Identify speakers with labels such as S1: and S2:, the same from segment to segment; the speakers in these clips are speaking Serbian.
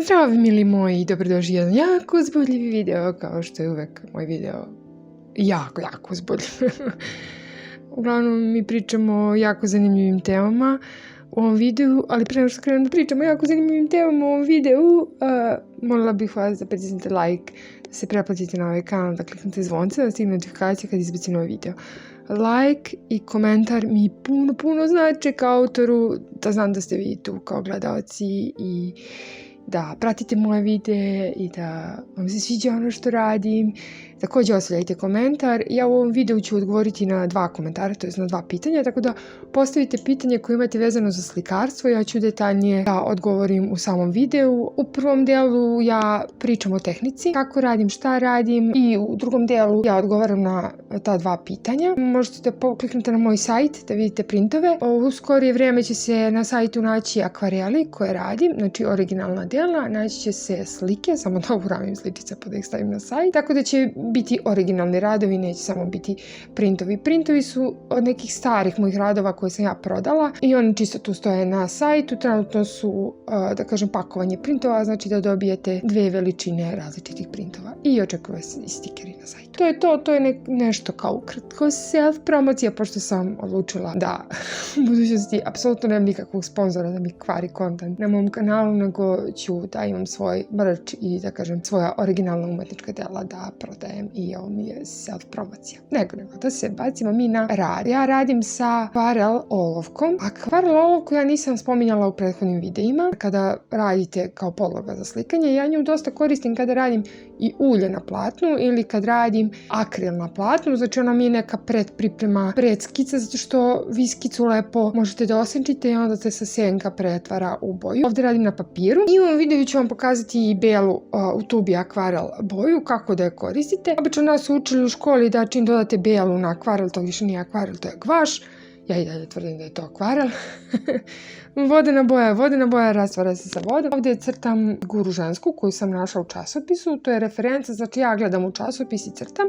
S1: Zdravo mili moji, dobrodošli jedan jako uzbudljivi video, kao što je uvek moj video jako uzbudljiv. Uglavnom mi pričamo o jako zanimljivim temama u ovom videu, ali pre nego što krenem da pričamo o jako zanimljivim temama u ovom videu, molila bih vas da pritisnete like, da se pretplatite na ovaj kanal, da kliknete zvonce, da stigne notifikacije kad izbacim ovaj video. Like i komentar mi puno znači kao autoru, da znam da ste vi tu kao gledalci i da pratite moje videe i da vam se sviđa ono što radim. Također ostavljajte komentar. Ja u ovom videu ću odgovoriti na 2 komentara, to je na 2 pitanja, tako da postavite pitanje koje imate vezano za slikarstvo, ja ću detaljnije da odgovorim u samom videu. U prvom delu ja pričam o tehnici, kako radim, šta radim, i u drugom delu ja odgovaram na ta 2 pitanja. Možete da kliknete na moj sajt da vidite printove. U skorije vrijeme će se na sajtu naći akvareli koje radim, znači originalna dela, naći će se slike, samo da uramim sličice pa da ih stavim na sajt, tako da će biti originalni radovi, neće samo biti printovi. Printovi su od nekih starih mojih radova koje sam ja prodala i oni čisto tu stoje na sajtu. Trenutno su, da kažem, pakovanje printova, znači da dobijete 2 veličine različitih printova i očekuje se i stikeri na sajtu. To je nešto kao ukratko self-promocija, pošto sam odlučila da u budućnosti apsolutno nemam nikakvog sponzora da mi kvari kontent na mom kanalu, nego ću da imam svoj merch i da kažem svoja originalna umetnička dela da prodajem i ovo mi je self-promocija. Nego da se bacimo mi na rad. Ja radim sa akvarel olovkom. Akvarel olovku ja nisam spominjala u prethodnim videima. Kada radite kao podloga za slikanje, ja nju dosta koristim kada radim i ulje na platnu ili kad radim akril na platnu, znači ona mi je neka predpriprema, predskica, zato što vi skicu lepo možete da osenčite i onda se sa senka pretvara u boju. Ovdje radim na papiru i u ovom videu ću vam pokazati i belu u tubi akvarel boju, kako da je koristite. Obično nas su učili u školi da čim dodate belu na akvarel, to više nije akvarel, to je gvaš. Ja i dalje tvrdim da je to akvarel. Vodena boja rastvara se sa vodom. Ovdje crtam figuru žensku koju sam našla u časopisu. To je referenca, znači ja gledam u časopis i crtam,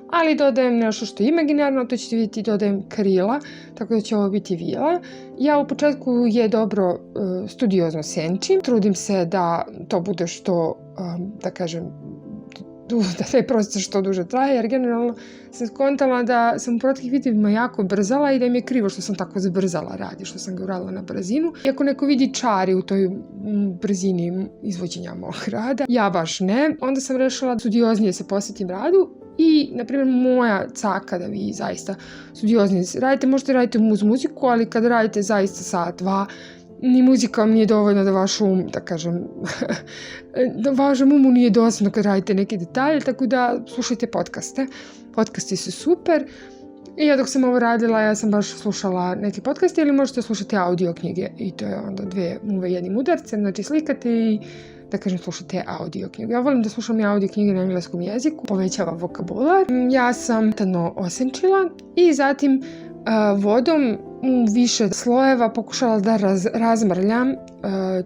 S1: ali dodajem nešto što je imaginarno, to ćete vidjeti, dodajem krila, tako da će ovo biti vila. Ja u početku je dobro studiozno senčim. Trudim se da to bude što, da kažem, da taj proces što duže traje, jer generalno sam skontala da sam u proteklih videima jako brzala i da mi je krivo što sam tako zbrzala radi, što sam ga uradila na brzinu. I ako neko vidi čari u toj brzini izvođenja mog rada, ja baš ne, onda sam rešila studioznije se posvetim radu. I, na primjer, moja caka da vi zaista studioznije radite, možete raditi uz muziku, ali kada radite zaista sat, 2, ni muzika vam nije dovoljno da vaš da kažem, da vašem umu nije dosadno kad radite neke detalje, tako da slušajte podcaste. Podcasti su super. I ja dok sam ovo radila, ja sam baš slušala neke podcaste, ili možete slušati audio knjige i to je onda 2 muve jednim udarcem, znači slikate i da kažem slušate audio knjige. Ja volim da slušam i audio knjige na engleskom jeziku, povećava vokabular. Ja sam tadno osenčila i zatim vodom u više slojeva pokušala da razmrljam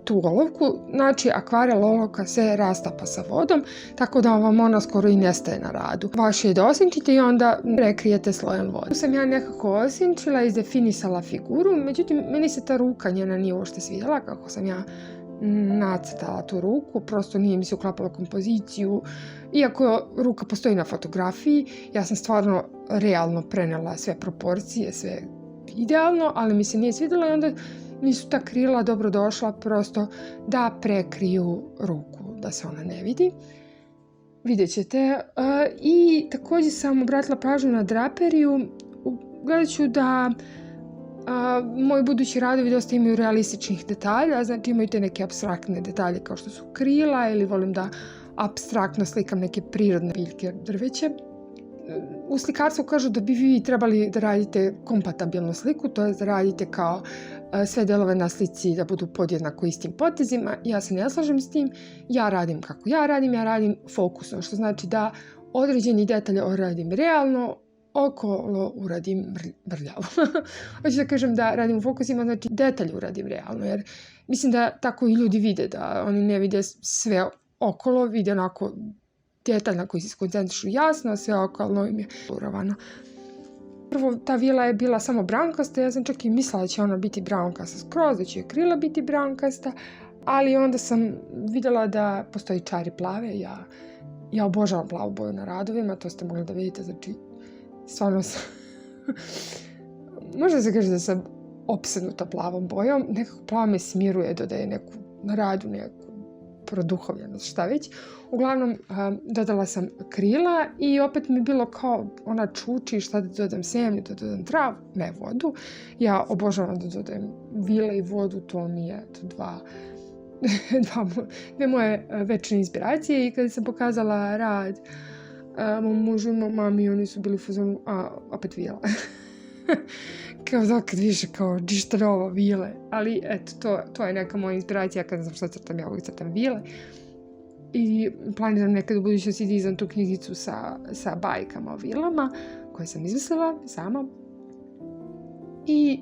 S1: tu olovku. Znači akvarel olovka se rastapa sa vodom, tako da vam ona skoro i nestaje na radu. Vaše je da osenčite i onda prekrijete slojem vode. Tu sam ja nekako osenčila i izdefinisala figuru, međutim meni se ta ruka njena nije uopšte svidjela kako sam ja nacrtala tu ruku, prosto nije mi se uklapala kompoziciju. Iako ruka postoji na fotografiji, ja sam stvarno realno prenela sve proporcije, sve idealno, ali mi se nije svidjelo i onda nisu ta krila dobro došla prosto da prekriju ruku, da se ona ne vidi. Vidjet ćete. I također sam obratila pažnju na draperiju. Gledat ću da moji budući radovi dosta imaju realističnih detalja, znači imaju te neke apstraktne detalje kao što su krila, ili volim da apstraktno slikam neke prirodne biljke, drveće. U slikarstvu kažu da bi vi trebali da radite kompatibilnu sliku, to je da radite kao sve delove na slici da budu podjednako istim potezima. Ja se ne slažem s tim, ja radim kako ja radim fokusno, što znači da određeni detalje radim realno, okolo uradim brljavo. Hoću da kažem da radim u fokusima, znači detalj uradim realno, jer mislim da tako i ljudi vide, da oni ne vide sve okolo, vide onako detalj na koji se skoncentrišu jasno, a sve okolno im je uravano. Prvo, ta vila je bila samo brankasta, ja sam čak i mislila da će ona biti brankasta skroz, da će joj krila biti brankasta, ali onda sam vidjela da postoji čari plave. Ja obožavam plavu boju na radovima, to ste mogli da vidite, znači stvarno sam možda se kaže da sam opsednuta plavom bojom, nekako plava me smiruje, dodaje neku na radu, neku produhovljenost, šta već. Uglavnom, dodala sam krila i opet mi je bilo kao ona čuči, šta da dodam zemlju, da dodam trav, ne vodu. Ja obožavam da dodajem vile i vodu, to mi je dve moje večne inspiracije. I kada sam pokazala rad mom mužu i mom mami, oni su bili u fazonu, opet vila. Kao dokad više, kao ništa novo, vile. Ali eto, to je neka moja inspiracija kada znam što crtam, ja uvijek crtam vile. I planiram nekad u budućnosti da izdam tu knjigicu sa bajkama o vilama koje sam izmislila sama. I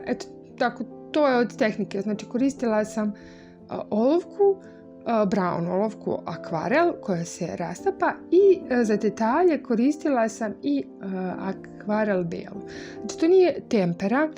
S1: eto, tako, to je od tehnike. Znači, koristila sam olovku, brown olovku, akvarel koja se rastapa i za detalje koristila sam i akvarel belu. Znači, to nije tempera,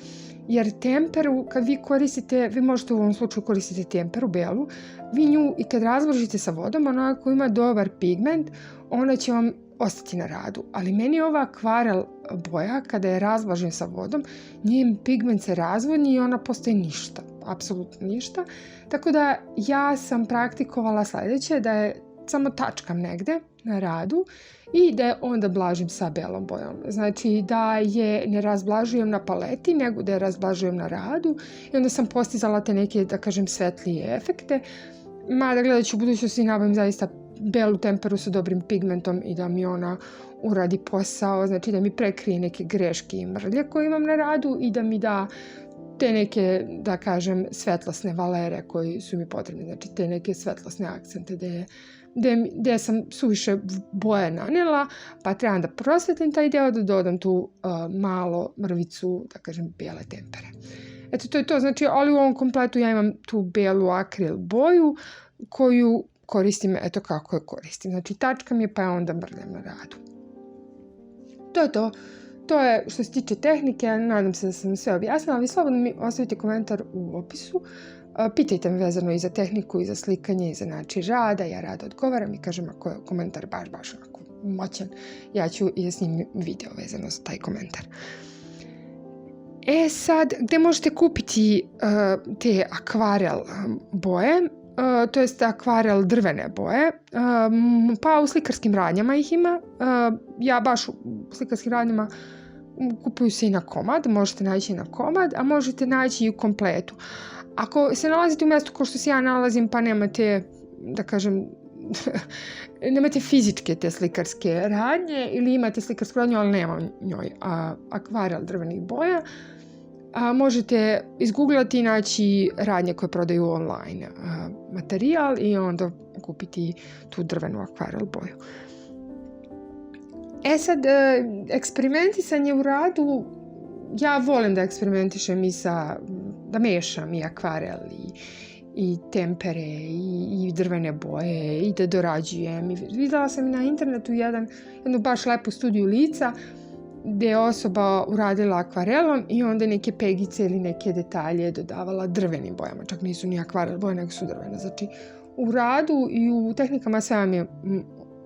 S1: jer temperu, kad vi koristite, vi možete u ovom slučaju koristiti temperu belu, vi nju i kad razložite sa vodom, ona ako ima dobar pigment, ona će vam ostati na radu. Ali meni ova akvarel boja, kada je razvlažen sa vodom, njen pigment se razvodni i ona postaje ništa, apsolutno ništa. Tako da ja sam praktikovala sljedeće, da je samo tačkam negde na radu i da je onda blažim sa belom bojom. Znači da je ne razblažujem na paleti, nego da je razblažujem na radu i onda sam postizala te neke, da kažem, svetlije efekte. Mada gledajući u budućnosti nabavim zaista belu temperu sa dobrim pigmentom i da mi ona uradi posao, znači da mi prekrije neke greške i mrlje koje imam na radu i da mi da te neke, da kažem, svetlosne valere koji su mi potrebne, znači te neke svetlosne akcente gdje sam suviše boje nanijela, pa trebam da prosvetlim taj deo, da dodam tu malo mrvicu, da kažem, bijele tempere. Eto, to je to, znači, ali u ovom kompletu ja imam tu bijelu akril boju koju koristim, eto kako je koristim. Znači, tačkam je pa je onda mrljam na radu. To je to. To je što se tiče tehnike, nadam se da sam sve objasnila, ali slobodno mi ostavite komentar u opisu. Pitajte me vezano i za tehniku, i za slikanje, i za način rada. Ja rado odgovaram i kažem ako je komentar baš onako moćan, ja ću i snimim video vezano za taj komentar. Sad, gdje možete kupiti te akvarel boje, to jest akvarel drvene boje, pa u slikarskim radnjama ih ima. Ja baš u slikarskim radnjama kupuju se i na komad, možete naći i na komad, a možete naći i u kompletu. Ako se nalazite u mjestu kao što se ja nalazim, pa nemate, da kažem, nemate fizičke te slikarske radnje ili imate slikarsku radnju, ali nema njoj akvarel drvenih boja, možete izgooglati i naći radnje koje prodaju online materijal i onda kupiti tu drvenu akvarel boju. Sad, eksperimentisanje u radu, ja volim da eksperimentišem i da mešam i akvarel i tempere i drvene boje i da dorađujem. Videla sam na internetu jednu baš lepu studiju lica gdje je osoba uradila akvarelom i onda neke pegice ili neke detalje dodavala drvenim bojama. Čak nisu ni akvarel boje, nego su drvene. Znači, u radu i u tehnikama sve vam je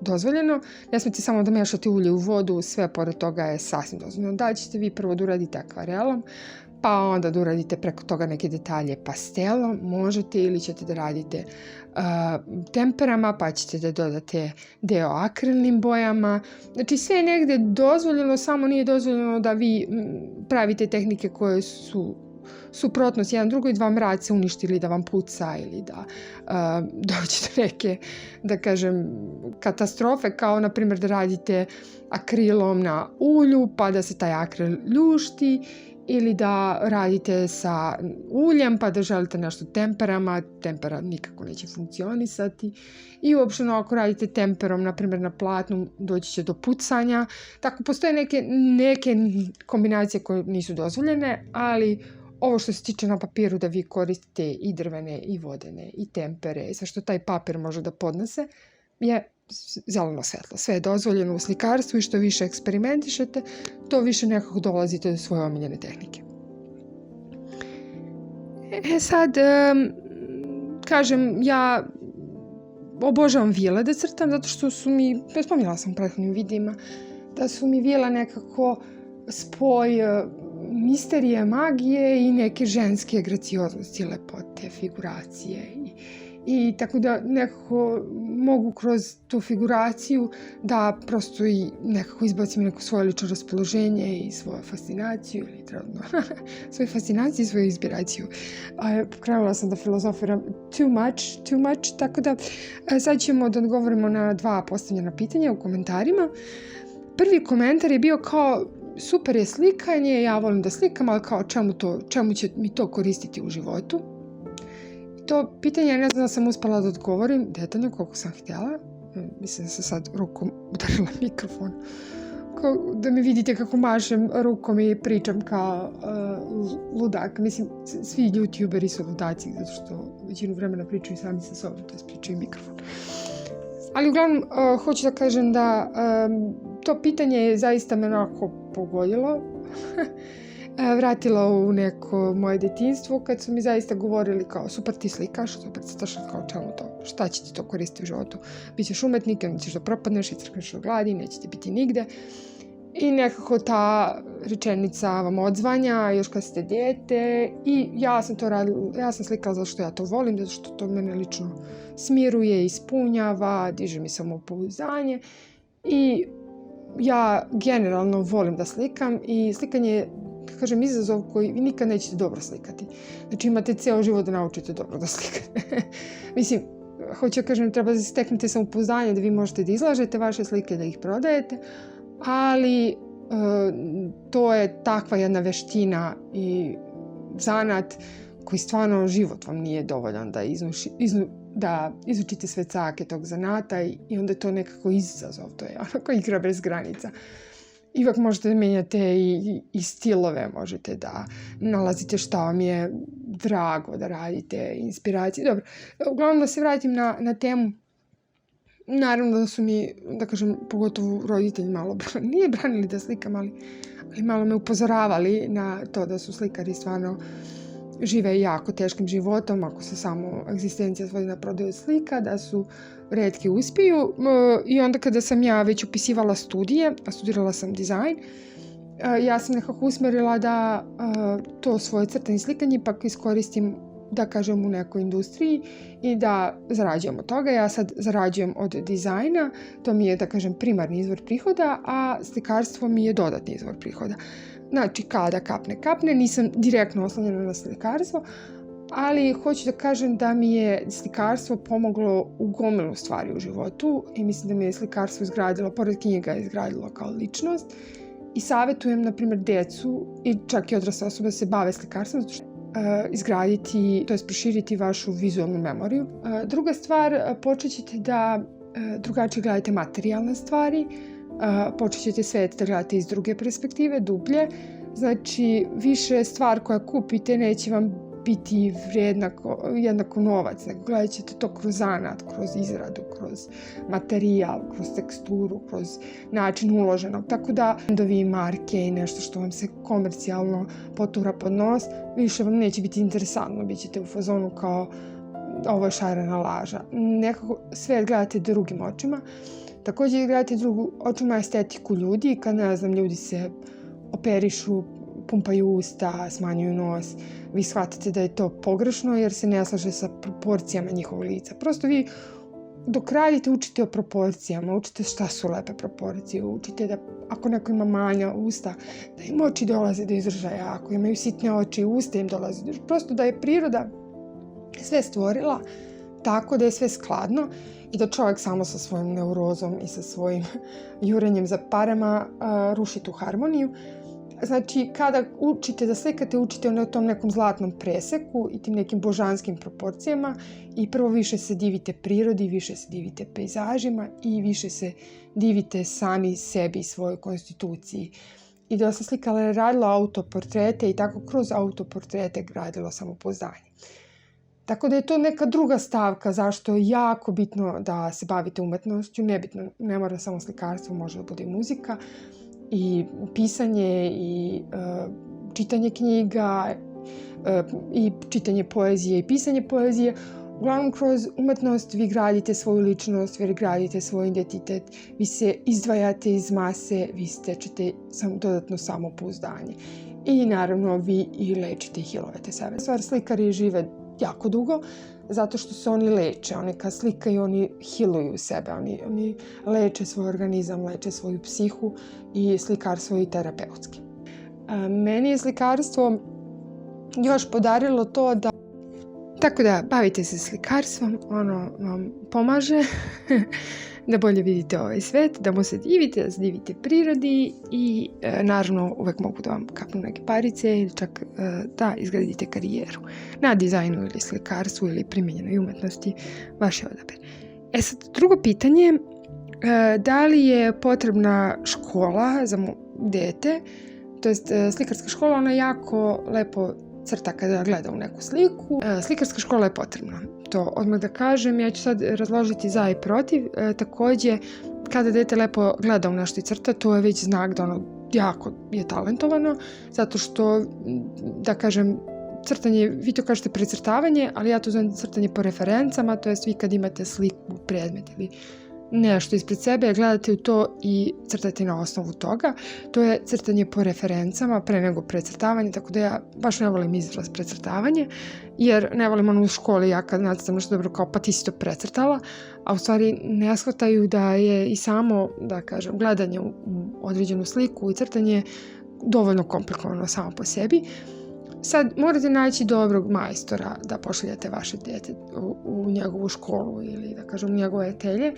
S1: dozvoljeno. Ne smijete samo da miješate ulje u vodu, sve pored toga je sasvim dozvoljeno. Da ćete vi prvo da uradite akvarelom, pa onda da uradite preko toga neke detalje pastelom, možete, ili ćete da radite temperama, pa ćete da dodate deo akrilnim bojama. Znači sve je negdje dozvoljeno, samo nije dozvoljeno da vi pravite tehnike koje su suprotnost jedan drugoj, da vam rad se uništi ili da vam puca ili da dođe do neke, da kažem, katastrofe, kao na primjer da radite akrilom na ulju pa da se taj akril ljušti, ili da radite sa uljem pa da želite nešto temperama, tempera nikako neće funkcionisati. I uopšteno ako radite temperom, na primjer na platnu, doći će do pucanja. Tako postoje neke kombinacije koje nisu dozvoljene, ali ovo što se tiče na papiru da vi koristite i drvene i vodene i tempere i sve što taj papir može da podnese je zeleno svetlo. Sve je dozvoljeno u slikarstvu i što više eksperimentišete, to više nekako dolazite do svoje omiljene tehnike. Sad, kažem, ja obožavam vile da crtam zato što su mi, spominjala sam u prethodnim videima, da su mi vile nekako spoj misterije, magije i neke ženske gracioznosti, lepote, figuracije i tako da nekako mogu kroz tu figuraciju da prosto i nekako izbacim neko svoje lično raspoloženje i svoju fascinaciju ili trenutno svoju fascinaciju i svoju inspiraciju. Krenula sam da filozofiram too much, tako da sad ćemo da odgovorimo na 2 postavljena pitanja u komentarima. Prvi komentar je bio kao super je slikanje, ja volim da slikam, ali kao čemu će mi to koristiti u životu? To pitanje, ja ne znam da sam uspela da odgovorim detaljno koliko sam htjela. Mislim da sam sad rukom udarila mikrofon. Da mi vidite kako mašem rukom i pričam kao ludak. Mislim, svi youtuberi su ludaci, zato što većinu vremena pričaju sami sa sobom, to je pričaju mikrofon. Ali uglavnom, hoću da kažem da to pitanje je zaista me onako pogodilo. Vratila u neko moje djetinjstvo kad su mi zaista govorili kao super ti slikaš, super crtaš, kao čemu to, šta će ti to koristiti u životu. Bićeš umetnik, onda ćeš da propadneš i crkneš od gladi, neće ti biti nigde. I nekako ta rečenica vam odzvanja još kad ste dijete i ja sam slikala zato što ja to volim, zato što to mene lično smiruje, ispunjava, diže mi samopouzdanje i ja generalno volim da slikam i slikanje je, kažem, izazov koji vi nikad nećete dobro slikati. Znači imate cijelo život da naučite dobro da slikate. Mislim, hoću da kažem, treba da steknete samopouzdanje da vi možete da izlažete vaše slike, da ih prodajete, ali to je takva jedna veština i zanat koji stvarno život vam nije dovoljan da izučite sve cake tog zanata i onda je to nekako izazov, to je onako igra bez granica. Ipak možete da menjate i stilove, možete da nalazite šta vam je drago da radite, inspiracije. Dobro, uglavnom da se vratim na temu. Naravno da su mi, da kažem, pogotovo roditelji malo, nije branili da slikam, ali malo me upozoravali na to da su slikari stvarno žive jako teškim životom, ako se samo egzistencija svodi na prodaju slika, da su retki uspiju. I onda kada sam ja već upisivala studije, a studirala sam dizajn, ja sam nekako usmerila da to svoje crtanje i slikanje ipak iskoristim, da kažem, u nekoj industriji i da zarađujem od toga. Ja sad zarađujem od dizajna, to mi je, da kažem, primarni izvor prihoda, a slikarstvo mi je dodatni izvor prihoda. Znači, kada kapne, nisam direktno oslonjena na slikarstvo, ali hoću da kažem da mi je slikarstvo pomoglo u gomilu stvari u životu i mislim da mi je slikarstvo izgradilo, pored knjiga, izgradilo kao ličnost i savjetujem, na primjer, decu i čak i odrasle osobe da se bave slikarstvom, zato što izgraditi, to jest proširiti vašu vizualnu memoriju. Druga stvar, počet ćete da drugačije gledate materijalne stvari, počet ćete svet da gledate iz druge perspektive, dublje. Znači, više stvar koja kupite neće vam biti jednako novac, nego gledat ćete to kroz zanat, kroz izradu, kroz materijal, kroz teksturu, kroz način uloženog. Tako da bendovi, marke i nešto što vam se komercijalno potura pod nos, više vam neće biti interesantno, bit ćete u fazonu kao ovo je šarena laža. Nekako svet gledate drugim očima. Također gledate očima estetiku ljudi, kad, ne znam, ljudi se operišu, pumpaju usta, smanjuju nos, vi shvatate da je to pogrešno jer se ne slaže sa proporcijama njihovog lica. Prosto vi dok radite učite o proporcijama, učite šta su lepe proporcije, učite da ako neko ima manja usta, da im oči dolaze do izražaja, ako imaju sitne oči, usta im dolaze do izražaja. Prosto da je priroda sve stvorila tako da je sve skladno i da čovjek samo sa svojim neurozom i sa svojim jurenjem za parama ruši tu harmoniju. Znači, kada učite da slikate, učite o tom nekom zlatnom preseku i tim nekim božanskim proporcijama i prvo više se divite prirodi, više se divite pejzažima i više se divite sami sebi i svojoj konstituciji. I da sam slikala je radila autoportrete i tako kroz autoportrete gradilo samopouzdanje. Tako da je to neka druga stavka zašto je jako bitno da se bavite umetnošću, nebitno, ne mora samo slikarstvo, može da bude i muzika, i pisanje, i čitanje knjiga, i čitanje poezije, i pisanje poezije. Uglavnom, kroz umetnost vi gradite svoju ličnost, vi gradite svoj identitet, vi se izdvajate iz mase, vi stečete dodatno samopouzdanje. I naravno, vi i lečite i hilujete sebe. Stvar, slikari žive jako dugo, zato što se oni leče. Oni kad slikaju, oni hiluju sebe. Oni leče svoj organizam, leče svoju psihu i slikarstvo je i terapeutski. Meni je slikarstvo još podarilo to da tako da bavite se slikarstvom, ono vam pomaže da bolje vidite ovaj svet, da mu se divite, da se divite prirodi i naravno uvek mogu da vam kapnu neke parice ili čak da izgradite karijeru na dizajnu ili slikarstvu ili primjenjenoj umetnosti, vaš je odabir. Sad, drugo pitanje, da li je potrebna škola za dete, to jest slikarska škola, ona jako lepo crta kada gleda u neku sliku. Slikarska škola je potrebna. To odmah da kažem, ja ću sad razložiti za i protiv. Takođe, kada dete lepo gleda u nešto i crta, to je već znak da ono jako je talentovano, zato što, da kažem, crtanje, vi to kažete precrtavanje, ali ja to zovem crtanje po referencama, to jest vi kad imate sliku, predmet ili nešto ispred sebe, gledate u to i crtate na osnovu toga. To je crtanje po referencama pre nego precrtavanje, tako da ja baš ne volim izraz precrtavanje, jer ne volim ono u školi, ja kad nacrtam nešto dobro kao pa ti si to precrtala, a u stvari ne shvataju da je i samo, da kažem, gledanje u određenu sliku i crtanje dovoljno komplikovano samo po sebi. Sad, morate naći dobrog majstora da pošaljete vaše dete u njegovu školu ili, da kažem, u njegove atelje.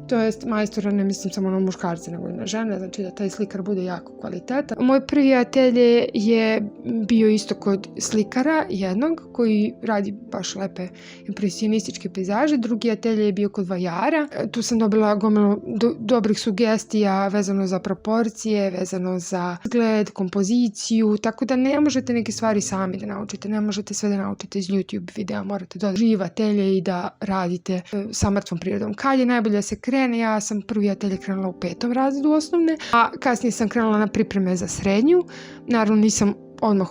S1: To jest, majstora ne mislim samo na muškarce, nego i na žene, znači da taj slikar bude jako kvalitetan. Moj prvi atelje je bio isto kod slikara jednog, koji radi baš lepe impresionističke pejzaže. Drugi atelje je bio kod vajara. Tu sam dobila gomilu dobrih sugestija vezano za proporcije, vezano za izgled, kompoziciju, tako da ne možete neke stvari sami da naučite, ne možete sve da naučite iz YouTube videa, morate da žive atelje i da radite sa mrtvom prirodom. Kad je najbolje da se krene, ja sam prvi atelje krenula u 5. razredu osnovne, a kasnije sam krenula na pripreme za srednju. Naravno nisam odmah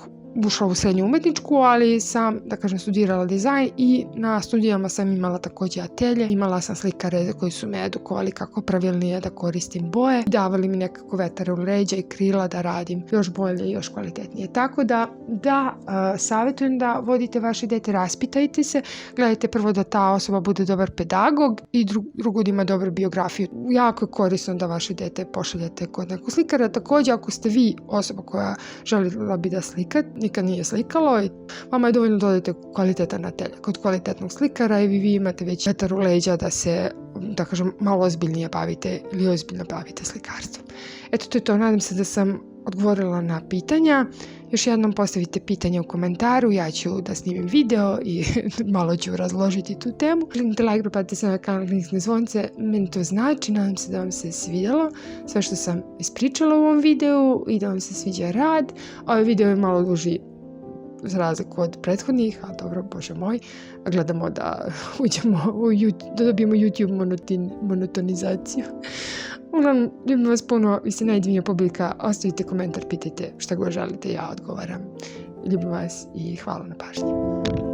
S1: ušla u srednju umetničku, ali sam, da kažem, studirala dizajn i na studijama sam imala takođe atelje. Imala sam slikare koji su me edukovali kako pravilnije da koristim boje, davali mi nekako vetar u leđa i krila da radim još bolje i još kvalitetnije. Tako da savjetujem da vodite vaše dete, raspitajte se, gledajte prvo da ta osoba bude dobar pedagog i drugo da ima dobru biografiju. Jako je korisno da vaše dete pošaljete kod nekog slikara. Takođe, ako ste vi osoba koja želila bi da slikate, nikad nije slikalo i vama je dovoljno da odete kvalitetan atelje kod kvalitetnog slikara i vi imate već vetar u leđa da se, da kažem, malo ozbiljnije bavite ili ozbiljno bavite slikarstvom. Eto, to je to. Nadam se da sam odgovorila na pitanja. Još jednom postavite pitanje u komentaru, ja ću da snimim video i malo ću razložiti tu temu. Kliknite like, propratite se na kanal, kliknite zvonce, meni to znači, nadam se da vam se svidjelo sve što sam ispričala u ovom videu i da vam se sviđa rad. Ovaj video je malo duži za razliku od prethodnih, a dobro, bože moj, gledamo da uđemo da dobijemo YouTube monotonizaciju. Uglavnom, ljubim vas puno, vi ste najdivnija publika, ostavite komentar, pitajte šta god želite, ja odgovaram. Ljubim vas i hvala na pažnji.